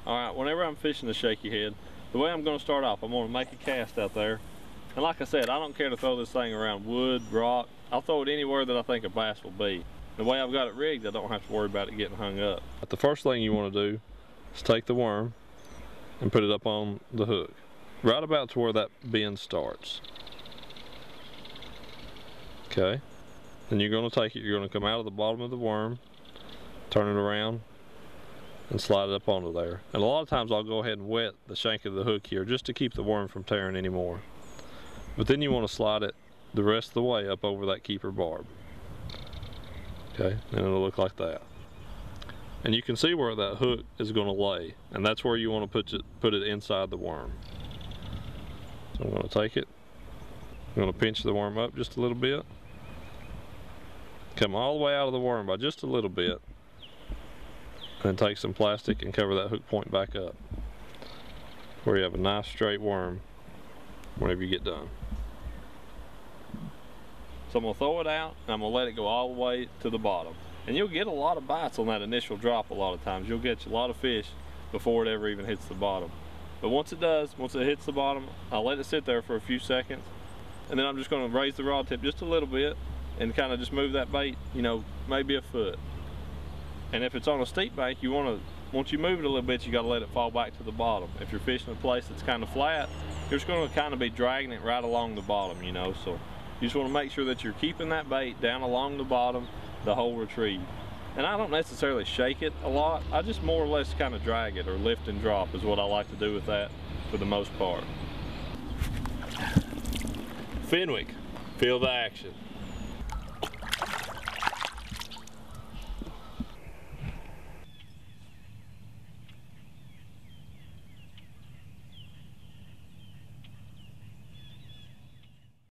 Alright, whenever I'm fishing the shaky head, the way I'm going to start off, I'm going to make a cast out there. And like I said, I don't care to throw this thing around wood, rock. I'll throw it anywhere that I think a bass will be. The way I've got it rigged, I don't have to worry about it getting hung up. But the first thing you want to do is take the worm and put it up on the hook, right about to where that bend starts. Okay, then you're going to take it, you're going to come out of the bottom of the worm, turn it around, and slide it up onto there. And a lot of times I'll go ahead and wet the shank of the hook here just to keep the worm from tearing anymore. But then you want to slide it the rest of the way up over that keeper barb. Okay, and it'll look like that. And you can see where that hook is going to lay, and that's where you want to put it inside the worm. So I'm going to take it, I'm going to pinch the worm up just a little bit, come all the way out of the worm by just a little bit, and then take some plastic and cover that hook point back up, where you have a nice straight worm whenever you get done. So I'm going to throw it out and I'm going to let it go all the way to the bottom. And you'll get a lot of bites on that initial drop a lot of times. You'll get a lot of fish before it ever even hits the bottom. But once it does, once it hits the bottom, I'll let it sit there for a few seconds. And then I'm just going to raise the rod tip just a little bit and kind of just move that bait, you know, maybe a foot. And if it's on a steep bank, you want to, once you move it a little bit, you got to let it fall back to the bottom. If you're fishing a place that's kind of flat, you're just going to kind of be dragging it right along the bottom, you know. So you just want to make sure that you're keeping that bait down along the bottom the whole retrieve. And I don't necessarily shake it a lot. I just more or less kind of drag it, or lift and drop is what I like to do with that for the most part. Fenwick, feel the action.